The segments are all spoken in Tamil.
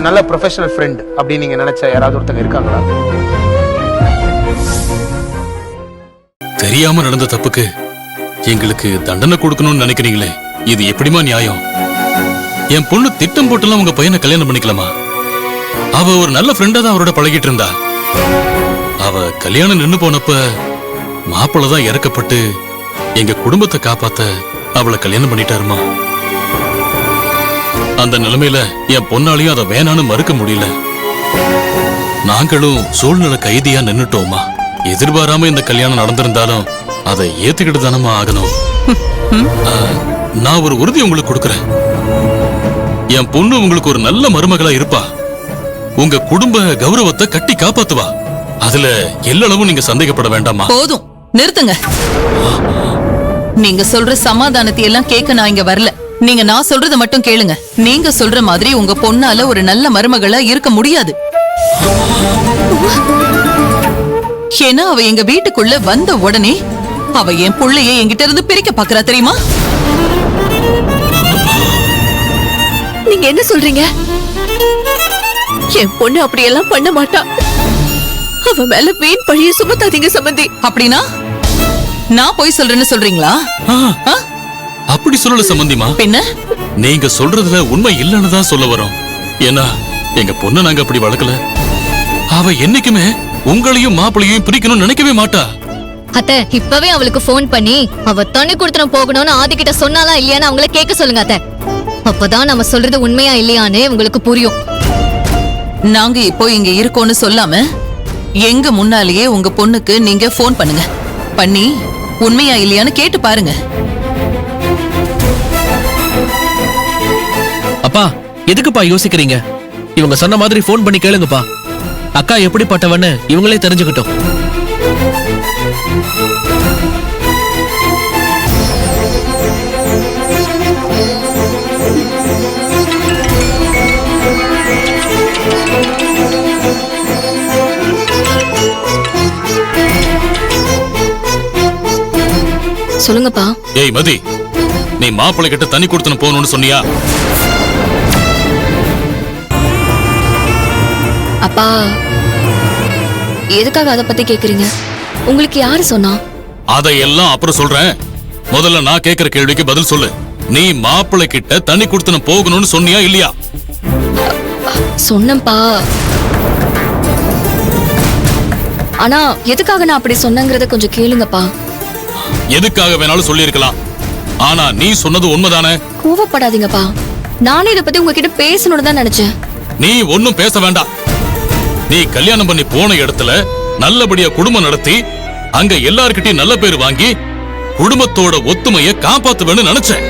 ஒரு நல்ல ப்ரொஃபஷனல் ஃப்ரெண்ட் அப்படின்னு நீங்க நினைச்ச யாராவது ஒருத்தங்க இருக்காங்களா? தெரியாம நடந்த தப்புக்கு எங்களுக்கு தண்டனை கொடுக்கணும்னு நினைக்கிறீங்களே, இது எப்படிமா நியாயம்? என் பொண்ணு திட்டம் போட்டெல்லாம் உங்க பையனை கல்யாணம் பண்ணிக்கலாமா? அவ ஒரு நல்ல ஃப்ரெண்டா தான் அவரோட பழகிட்டு இருந்தா. அவ கல்யாணம் நின்னு போனப்ப மாப்பிள்ளதான் இறக்கப்பட்டு எங்க குடும்பத்தை காப்பாத்த அவளை கல்யாணம் பண்ணிட்டாருமா. அந்த நிலைமையில என் பொண்ணாலையும் அதை வேணான்னு மறுக்க முடியல. நாங்களும் சூழ்நிலை கைதியா நின்னுட்டோமா. எதிர்பாராம இந்த கல்யாணம் நடந்திருந்தாலும் அதை ஏத்துக்கிட்டு தானமா ஆகணும். நான் ஒரு உறுதி உங்களுக்கு கொடுக்கறேன். என் பொண்ணு உங்களுக்கு ஒரு நல்ல மருமகளா இருப்பா. உங்க குடும்ப கௌரவத்தை கட்டி காப்பாத்துவா. அதுல எல்லளவும் நீங்க சந்தேகப்பட வேண்டாமா. போதும், நிறுத்துங்க. நீங்க சொல்ற சமாதானத்தை எல்லாம் கேட்க நான் இங்க வரல. நீங்க நான் சொல்றத மட்டும் கேளுங்க. நீங்க சொல்ற மாதிரி உங்க பொண்ணால ஒரு நல்ல மருமகளா இருக்க முடியாது. ஏன்னா அவ எங்க வீட்டுக்குள்ள வந்த உடனே அவ என் புள்ளைய என்கிட்ட இருந்து பிரிக்க பாக்குறா, தெரியுமா? நீங்க என்ன சொல்றீங்க? என் பொண்ணு அப்படியெல்லாம் பண்ண மாட்டா. அவ மேல வீண் பழிய சுமத்தாதீங்க சம்பந்தி. அப்படின்னா நான் போய் சொல்றேன்னு சொல்றீங்களா? அப்படி சொல்லல சம்பந்திமா. பின்ன நீங்க சொல்றதுல உண்மை இல்லன்னு தான் சொல்ல வரோம். ஏன்னா எங்க பொண்ணு நாங்க அப்படி வளர்க்கல. அவ என்னைக்குமே உங்களையும் மாப்பிளையும் பிரிக்கணும்னு நினைக்கவே மாட்டா. அத்தை, இப்பவே அவளுக்கு போன் பண்ணி அவ தண்ணி கொடுத்துன போகணும்னு ஆதிக்கிட்ட சொன்னாலா இல்லையான்னு அவங்கள கேட்க சொல்லுங்க அத்தை. அப்பதான் நம்ம சொல்றது உண்மையா இல்லையான்னு உங்களுக்கு புரியும். நாங்க இப்போ இங்க இருக்கோம்னு சொல்லாம எங்க முன்னாலேயே உங்க பொண்ணுக்கு நீங்க போன் பண்ணுங்க. பண்ணி உண்மையா இல்லையான்னு கேட்டு பாருங்க. அப்பா, எதுக்குப்பா யோசிக்கிறீங்க? இவங்க சொன்ன மாதிரி போன் பண்ணி கேளுங்கப்பா. அக்கா எப்படிப்பட்டவன்னு இவங்களே தெரிஞ்சுக்கிட்டோம். சொல்லுங்கப்பா. ஏய் மதி, நீ மாப்பிள்ளை கிட்ட தண்ணி கொடுத்துன்னு போகணும்னு சொன்னியா? அப்பா, எதுக்காக அத பத்தி கேக்குறீங்க? உங்களுக்கு யாரு சொன்னா? அதையெல்லாம் அப்புறம் சொல்றேன். முதல்ல நான் கேக்குற கேள்விக்கு பதில் சொல்லு. நீ மாப்பிள்ளை கிட்ட தண்ணி கொடுத்துன்னு போகணும்னு சொன்னியா இல்லையா? சொன்னப்பா. ஆனா எதுக்காக நான் அப்படி சொன்னங்கறத கொஞ்சம் கேளுங்கப்பா. எதுக்காக வேணாலும் சொல்லி இருக்கலாம். ஆனா நீ சொன்னது உண்மைதானே? கோவப்படாதீங்கப்பா. நானே இத பத்தி உங்ககிட்ட பேசணும்னு தான் நினைச்சேன். நீ ஒன்னும் பேச வேண்டாம். நீ கல்யாணம் பண்ணி போன இடத்துல நல்லபடியா குடும்பம் நடத்தி அங்க எல்லார்கிட்டயும் நல்ல பேர் வாங்கி குடும்பத்தோட ஒத்துமையை காப்பாத்துவேன்னு நினைச்சேன்.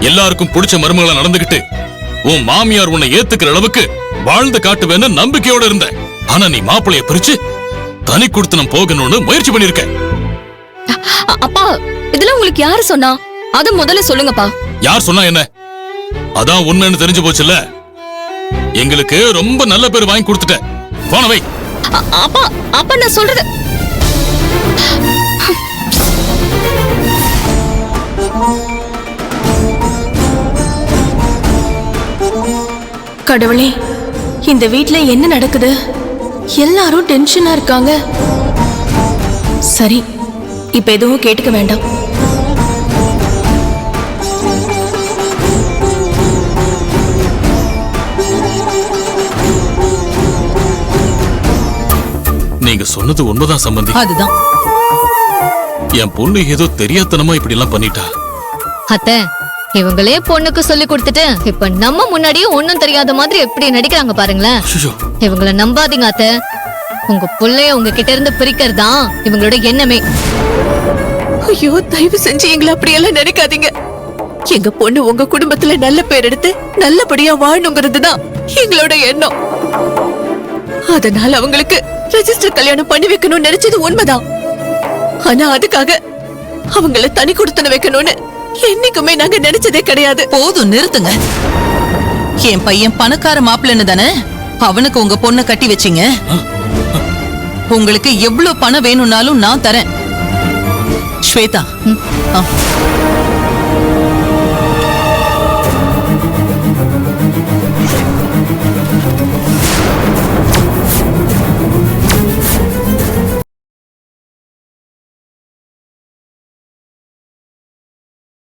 எல்லாருக்கும் பிடிச்ச மருமகளா நடந்துகிட்டு உன் மாமியார் உன்னை ஏத்துக்கிற அளவுக்கு வாழ்ந்து காட்டுவேன்னு நம்பிக்கையோட இருந்த. ஆனா நீ மாப்பிளைய பிரிச்சு தனி கொடுத்தனம் போகணும்னு முயற்சி பண்ணிருக்க. அப்பா, இதெல்லாம் உங்களுக்கு யாரு சொன்னா? அத முதல்ல சொல்லுங்கப்பா. யார் சொன்னா என்ன? அதான் உண்மைன்னு தெரிஞ்சு போச்சுல்ல. எங்களுக்கு ரொம்ப நல்ல பேர் வாங்கி கொடுத்துட்ட. போன வை. அப்பா, அப்பா நான் சொல்றது. கடவுளே, இந்த வீட்ல என்ன நடக்குது? எல்லாரும் டென்ஷனா இருக்காங்க. சரி, இப்ப எதுவும் கேட்டுக்க வேண்டாம். நீங்க சொன்னது உண்மைதான் சம்பந்தி. அதுதான் என் பொண்ணு ஏதோ தெரியாதனமா இப்படி எல்லாம் பண்ணிட்டா. அத்தை, இவங்களே பொண்ணுக்கு சொல்லி கொடுத்துட்டு இப்ப நம்ம முன்னாடியே ஒண்ணும் தெரியாத மாதிரி எப்படி நடிக்கிறாங்க பாருங்களேன். இவங்கள நம்பாதீங்க அத்தை. உங்க புள்ளைய உங்ககிட்ட இருந்து பிரிக்கிறதா இவங்களோட எண்ணமே. ஐயோ, தயவு செஞ்சு எங்களை அப்படியெல்லாம் நினைக்காதீங்க. எங்க பொண்ணு உங்க குடும்பத்துல நல்ல பேர் எடுத்து நல்லபடியா வாழணுங்கிறது தான் எங்களோட எண்ணம். அதனால அவங்களுக்கு ரெஜிஸ்டர் கல்யாணம் பண்ணி வைக்கணும்னு நினைச்சது உண்மைதான். ஆனா அதுக்காக அவங்கள தனி கொடுத்தன வைக்கணும்னு என்னைக்குமே நாங்க நினைச்சதே கிடையாது. போதும், நிறுத்துங்க. என் பையன் பணக்கார மாப்பிள்ளைன்னு தானே அவனுக்கு உங்க பொண்ணை கட்டி வச்சீங்க. உங்களுக்கு எவ்வளவு பணம் வேணும்னாலும் நான் தரேன். ஸ்வேதா,